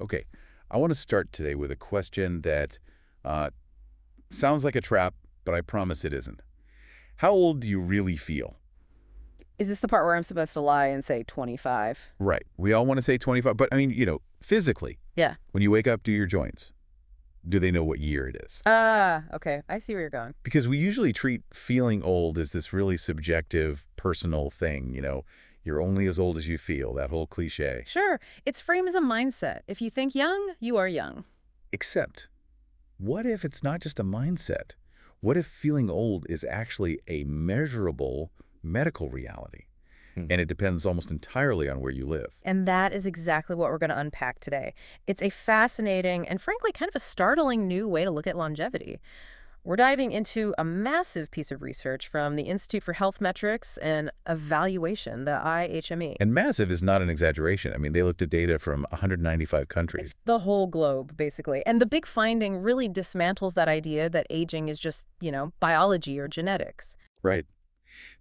Okay, I want to start today with a question that uh, sounds like a trap, but I promise it isn't. How old do you really feel? Is this the part where I'm supposed to lie and say 25? Right. We all want to say 25, but I mean, physically, Yeah. when you wake up, do your joints? Do they know what year it is? Ah, okay. I see where you're going. Because we usually treat feeling old as this really subjective, personal thing, You're only as old as you feel, that whole cliche. Sure. It's framed as a mindset. If you think young, you are young. Except, what if it's not just a mindset? What if feeling old is actually a measurable medical reality? And it depends almost entirely on where you live. And that is exactly what we're going to unpack today. It's a fascinating and frankly kind of a startling new way to look at longevity. We're diving into a massive piece of research from the Institute for Health Metrics and Evaluation, the IHME. And massive is not an exaggeration. I mean, they looked at data from 195 countries. The whole globe, basically. And the big finding really dismantles that idea that aging is just, biology or genetics. Right.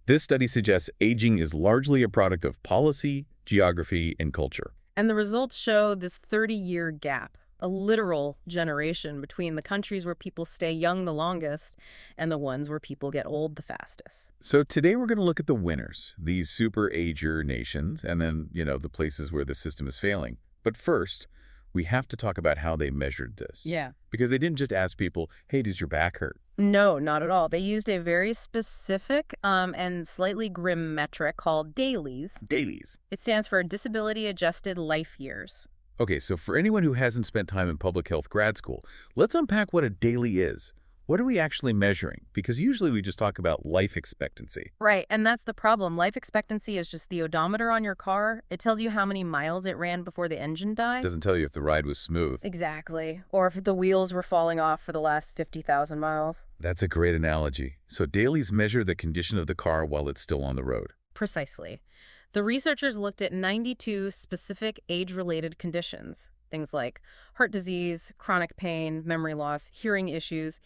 This study suggests aging is largely a product of policy, geography, and culture. And the results show this 30-year gap, a literal generation between the countries where people stay young the longest and the ones where people get old the fastest. So today we're going to look at the winners, these super ager nations, and then, the places where the system is failing. But first, we have to talk about how they measured this. Yeah. Because they didn't just ask people, hey, does your back hurt? No, not at all. They used a very specific and slightly grim metric called DALYs. Dailies. It stands for Disability Adjusted Life Years. Okay, so for anyone who hasn't spent time in public health grad school, let's unpack what a daily is. What are we actually measuring? Because usually we just talk about life expectancy. Right, and that's the problem. Life expectancy is just the odometer on your car. It tells you how many miles it ran before the engine died. Doesn't tell you if the ride was smooth. Exactly. Or if the wheels were falling off for the last 50,000 miles. That's a great analogy. So dailies measure the condition of the car while it's still on the road. Precisely. The researchers looked at 92 specific age-related conditions. Things like heart disease, chronic pain, memory loss, hearing issues,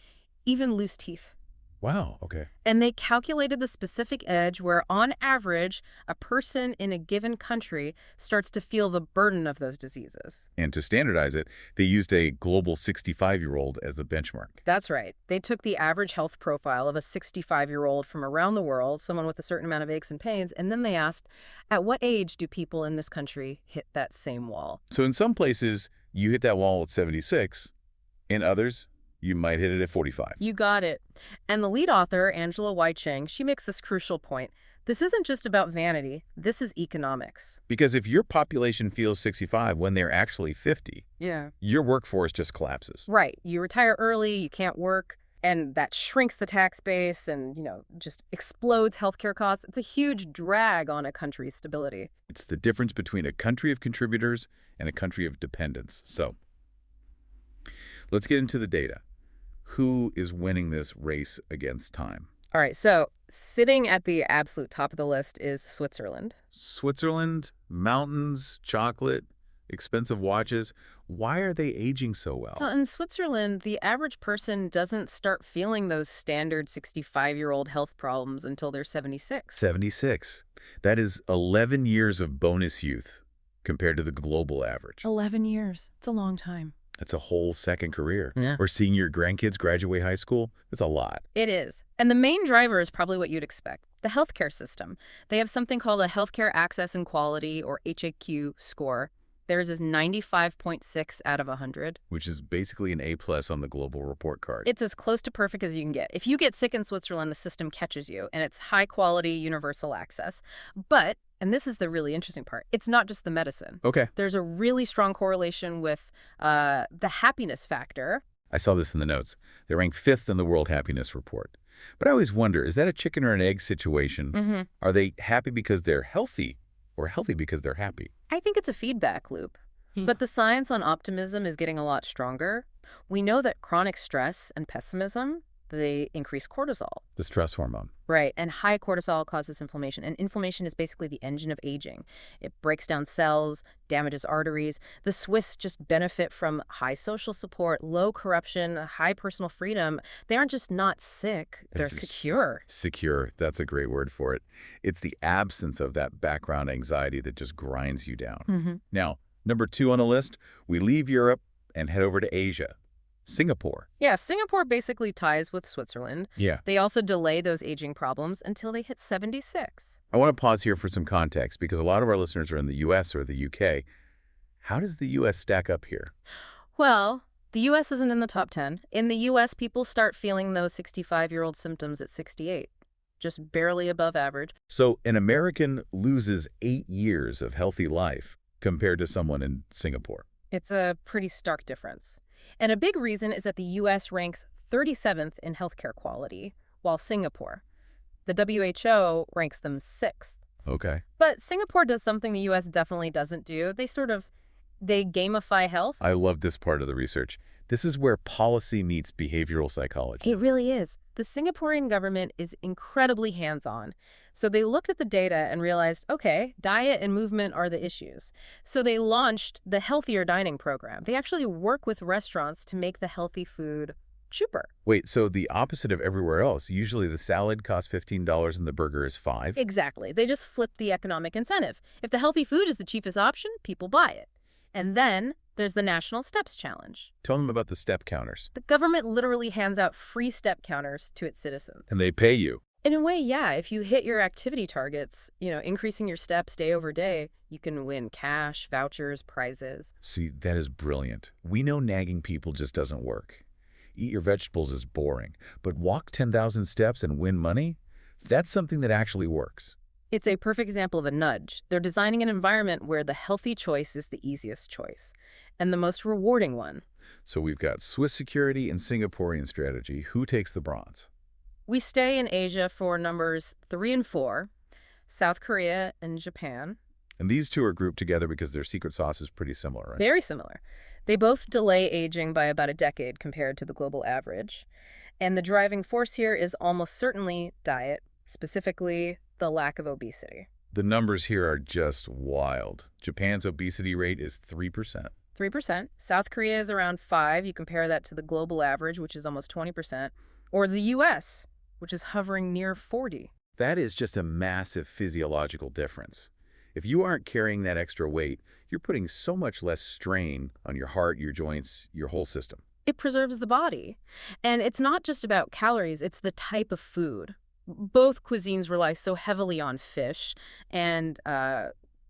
even loose teeth. Wow, okay. And they calculated the specific age where, on average, a person in a given country starts to feel the burden of those diseases. And to standardize it, they used a global 65-year-old as the benchmark. That's right. They took the average health profile of a 65-year-old from around the world, someone with a certain amount of aches and pains, and then they asked, at what age do people in this country hit that same wall? So in some places, you hit that wall at 76. In others, you might hit it at 45. You got it. And the lead author, Angela Weicheng, she makes this crucial point. This isn't just about vanity. This is economics. Because if your population feels 65 when they're actually 50, Yeah. your workforce just collapses. Right. You retire early, you can't work, and that shrinks the tax base and, just explodes healthcare costs. It's a huge drag on a country's stability. It's the difference between a country of contributors and a country of dependents. So let's get into the data. Who is winning this race against time? All right, so sitting at the absolute top of the list is Switzerland. Switzerland, mountains, chocolate, expensive watches. Why are they aging so well? So in Switzerland, the average person doesn't start feeling those standard 65-year-old health problems until they're 76. 76. That is 11 years of bonus youth compared to the global average. 11 years. It's a long time. That's a whole second career. Yeah. Or seeing your grandkids graduate high school. It's a lot. It is. And the main driver is probably what you'd expect, the healthcare system. They have something called a Healthcare Access and Quality, or HAQ, score. Theirs is 95.6 out of 100. Which is basically an A+ on the global report card. It's as close to perfect as you can get. If you get sick in Switzerland, the system catches you, and it's high-quality universal access. But, and this is the really interesting part, it's not just the medicine. Okay. There's a really strong correlation with the happiness factor. I saw this in the notes. They rank 5th in the World Happiness Report. But I always wonder, is that a chicken or an egg situation? Are they happy because they're healthy or healthy because they're happy? I think it's a feedback loop. But the science on optimism is getting a lot stronger. We know that chronic stress and pessimism, they increase cortisol. The stress hormone. Right, and high cortisol causes inflammation, and inflammation is basically the engine of aging. It breaks down cells, damages arteries. The Swiss just benefit from high social support, low corruption, high personal freedom. They aren't just not sick, they're secure. Secure, that's a great word for it. It's the absence of that background anxiety that just grinds you down. Now, Number 2 on the list, we leave Europe and head over to Asia. Singapore. Yeah, Singapore basically ties with Switzerland. Yeah. They also delay those aging problems until they hit 76. I want to pause here for some context because a lot of our listeners are in the U.S. or the U.K. How does the U.S. stack up here? Well, the U.S. isn't in the top 10. In the U.S., people start feeling those 65-year-old symptoms at 68, just barely above average. So an American loses 8 years of healthy life compared to someone in Singapore. It's a pretty stark difference. And a big reason is that the U.S. ranks 37th in healthcare quality, while Singapore, the WHO, ranks them 6th. Okay. But Singapore does something the U.S. definitely doesn't do. They gamify health. I love this part of the research. This is where policy meets behavioral psychology. It really is. The Singaporean government is incredibly hands-on. So they looked at the data and realized, okay, diet and movement are the issues. So they launched the Healthier Dining program. They actually work with restaurants to make the healthy food cheaper. Wait, so the opposite of everywhere else. Usually the salad costs $15 and the burger is $5? Exactly. They just flipped the economic incentive. If the healthy food is the cheapest option, people buy it. And then there's the National Steps Challenge. Tell them about the step counters. The government literally hands out free step counters to its citizens. And they pay you. In a way, yeah. If you hit your activity targets, increasing your steps day over day, you can win cash, vouchers, prizes. See, that is brilliant. We know nagging people just doesn't work. Eat your vegetables is boring, but walk 10,000 steps and win money? That's something that actually works. It's a perfect example of a nudge. They're designing an environment where the healthy choice is the easiest choice and the most rewarding one. So we've got Swiss security and Singaporean strategy. Who takes the bronze? We stay in Asia for numbers 3 and 4, South Korea and Japan. And these two are grouped together because their secret sauce is pretty similar, right? Very similar. They both delay aging by about a decade compared to the global average. And the driving force here is almost certainly diet, specifically the lack of obesity. The numbers here are just wild. Japan's obesity rate is 3%. 3%. South Korea is around 5%. You compare that to the global average, which is almost 20%. Or the U.S., which is hovering near 40%. That is just a massive physiological difference. If you aren't carrying that extra weight, you're putting so much less strain on your heart, your joints, your whole system. It preserves the body. And it's not just about calories, it's the type of food. Both cuisines rely so heavily on fish and,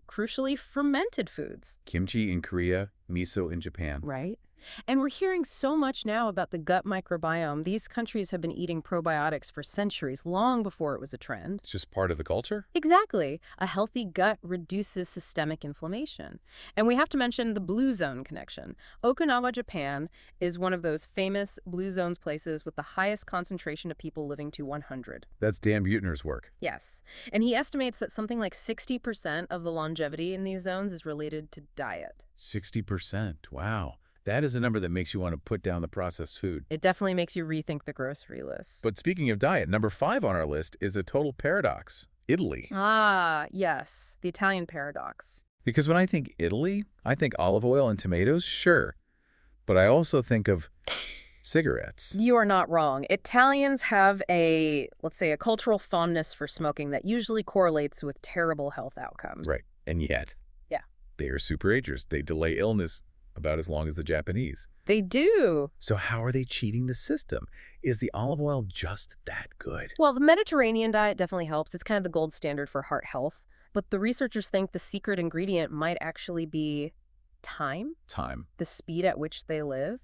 crucially, fermented foods. Kimchi in Korea, miso in Japan. Right. And we're hearing so much now about the gut microbiome. These countries have been eating probiotics for centuries, long before it was a trend. It's just part of the culture? Exactly. A healthy gut reduces systemic inflammation. And we have to mention the blue zone connection. Okinawa, Japan is one of those famous blue zones places with the highest concentration of people living to 100. That's Dan Buettner's work. Yes. And he estimates that something like 60% of the longevity in these zones is related to diet. 60%. Wow. That is a number that makes you want to put down the processed food. It definitely makes you rethink the grocery list. But speaking of diet, number 5 on our list is a total paradox. Italy. Ah, yes. The Italian paradox. Because when I think Italy, I think olive oil and tomatoes, sure. But I also think of cigarettes. You are not wrong. Italians have let's say, a cultural fondness for smoking that usually correlates with terrible health outcomes. Right. And yet, yeah, they are super agers. They delay illness about as long as the Japanese. They do. So how are they cheating the system? Is the olive oil just that good? Well, the Mediterranean diet definitely helps. It's kind of the gold standard for heart health. But the researchers think the secret ingredient might actually be time. Time. The speed at which they live.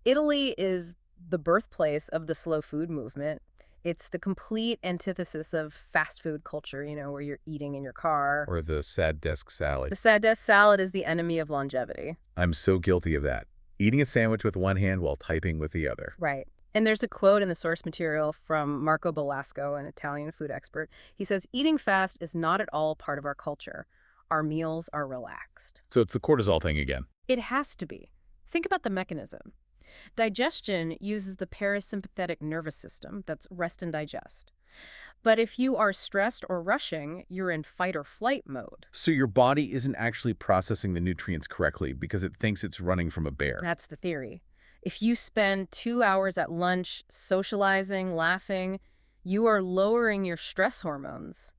Italy is the birthplace of the slow food movement. It's the complete antithesis of fast food culture, where you're eating in your car. Or the sad desk salad. The sad desk salad is the enemy of longevity. I'm so guilty of that. Eating a sandwich with one hand while typing with the other. Right. And there's a quote in the source material from Marco Belasco, an Italian food expert. He says, eating fast is not at all part of our culture. Our meals are relaxed. So it's the cortisol thing again. It has to be. Think about the mechanism. Digestion uses the parasympathetic nervous system, that's rest and digest. But if you are stressed or rushing, you're in fight or flight mode. So your body isn't actually processing the nutrients correctly because it thinks it's running from a bear. That's the theory. If you spend 2 hours at lunch socializing, laughing, you are lowering your stress hormones.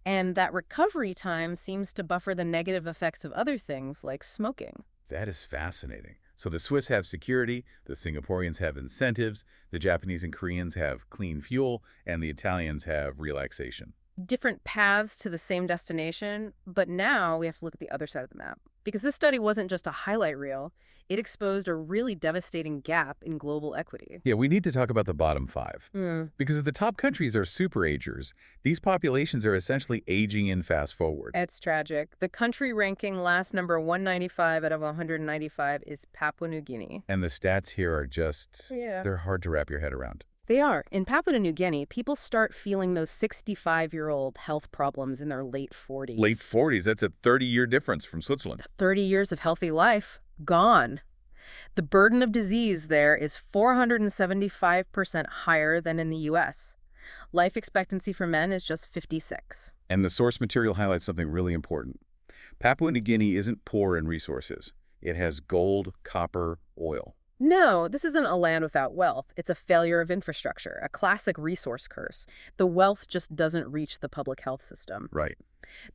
And that recovery time seems to buffer the negative effects of other things like smoking. That is fascinating. So the Swiss have security, the Singaporeans have incentives, the Japanese and Koreans have clean fuel, and the Italians have relaxation. Different paths to the same destination, but now we have to look at the other side of the map. Because this study wasn't just a highlight reel, it exposed a really devastating gap in global equity. Yeah, we need to talk about the bottom five. Mm. Because if the top countries are superagers, these populations are essentially aging in fast forward. It's tragic. The country ranking last number 195 out of 195 is Papua New Guinea. And the stats here are just, Yeah. they're hard to wrap your head around. They are. In Papua New Guinea, people start feeling those 65-year-old health problems in their late 40s. Late 40s, that's a 30-year difference from Switzerland. 30 years of healthy life, gone. The burden of disease there is 475% higher than in the U.S. Life expectancy for men is just 56. And the source material highlights something really important. Papua New Guinea isn't poor in resources. It has gold, copper, oil. No, this isn't a land without wealth. It's a failure of infrastructure, a classic resource curse. The wealth just doesn't reach the public health system. Right.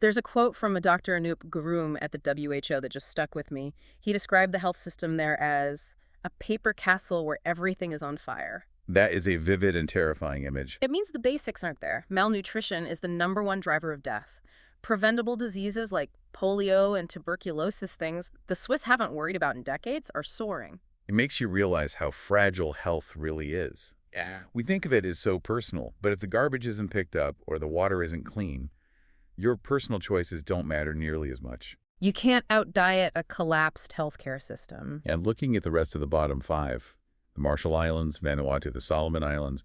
There's a quote from a Dr. Anup Gurum at the WHO that just stuck with me. He described the health system there as a paper castle where everything is on fire. That is a vivid and terrifying image. It means the basics aren't there. Malnutrition is the #1 driver of death. Preventable diseases like polio and tuberculosis, things the Swiss haven't worried about in decades, are soaring. It makes you realize how fragile health really is. Yeah. We think of it as so personal, but if the garbage isn't picked up or the water isn't clean, your personal choices don't matter nearly as much. You can't out-diet a collapsed healthcare system. And looking at the rest of the bottom five, the Marshall Islands, Vanuatu, the Solomon Islands,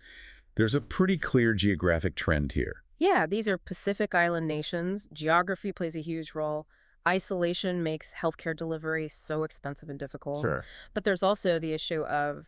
there's a pretty clear geographic trend here. Yeah, these are Pacific Island nations. Geography plays a huge role. Isolation makes healthcare delivery so expensive and difficult. Sure. But there's also the issue of,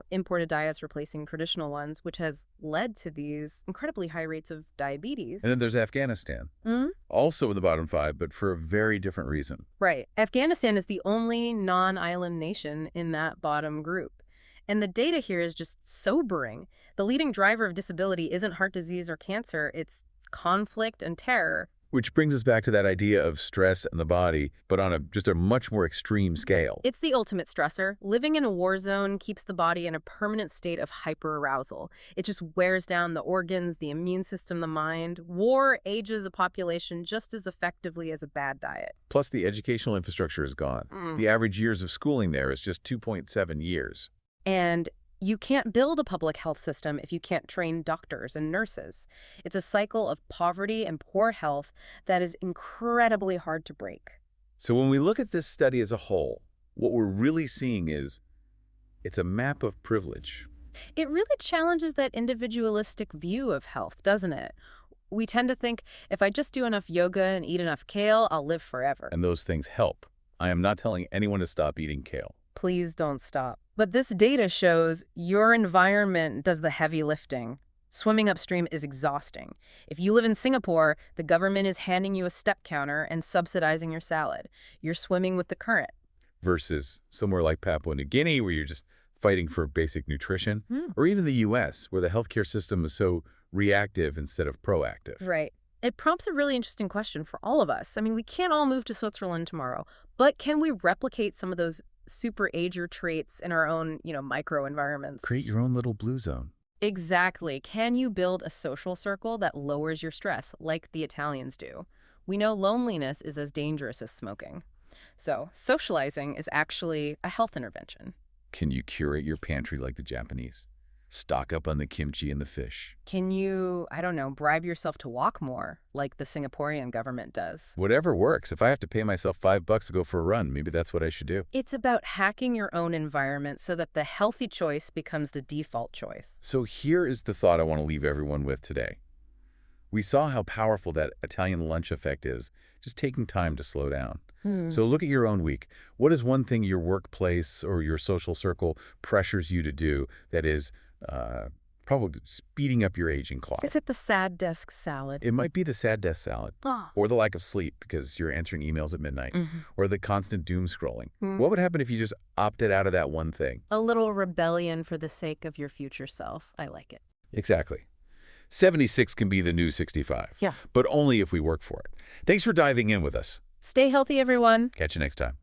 imported diets replacing traditional ones, which has led to these incredibly high rates of diabetes. And then there's Afghanistan, Mm-hmm. also in the bottom five, but for a very different reason. Right. Afghanistan is the only non-island nation in that bottom group. And the data here is just sobering. The leading driver of disability isn't heart disease or cancer, it's conflict and terror. Which brings us back to that idea of stress in the body, but on just a much more extreme scale. It's the ultimate stressor. Living in a war zone keeps the body in a permanent state of hyperarousal. It just wears down the organs, the immune system, the mind. War ages a population just as effectively as a bad diet. Plus, the educational infrastructure is gone. The average years of schooling there is just 2.7 years. And you can't build a public health system if you can't train doctors and nurses. It's a cycle of poverty and poor health that is incredibly hard to break. So when we look at this study as a whole, what we're really seeing is it's a map of privilege. It really challenges that individualistic view of health, doesn't it? We tend to think, if I just do enough yoga and eat enough kale, I'll live forever. And those things help. I am not telling anyone to stop eating kale. Please don't stop. But this data shows your environment does the heavy lifting. Swimming upstream is exhausting. If you live in Singapore, the government is handing you a step counter and subsidizing your salad. You're swimming with the current. Versus somewhere like Papua New Guinea, where you're just fighting for basic nutrition, or even the U.S., where the healthcare system is so reactive instead of proactive. Right. It prompts a really interesting question for all of us. I mean, we can't all move to Switzerland tomorrow, but can we replicate some of those super ager traits in our own, micro environments? Create your own little blue zone. Exactly. Can you build a social circle that lowers your stress, like the Italians do? We know loneliness is as dangerous as smoking. So socializing is actually a health intervention. Can you curate your pantry like the Japanese? Stock up on the kimchi and the fish. Can you, bribe yourself to walk more, like the Singaporean government does? Whatever works. If I have to pay myself $5 to go for a run, maybe that's what I should do. It's about hacking your own environment so that the healthy choice becomes the default choice. So here is the thought I want to leave everyone with today. We saw how powerful that Italian lunch effect is, just taking time to slow down. So look at your own week. What is one thing your workplace or your social circle pressures you to do that is probably speeding up your aging clock? Is it the sad desk salad? It might be the sad desk salad, Oh. or the lack of sleep because you're answering emails at midnight, or the constant doom scrolling. Mm. What would happen if you just opted out of that one thing? A little rebellion for the sake of your future self. I like it. Exactly. 76 can be the new 65. Yeah. But only if we work for it. Thanks for diving in with us. Stay healthy, everyone. Catch you next time.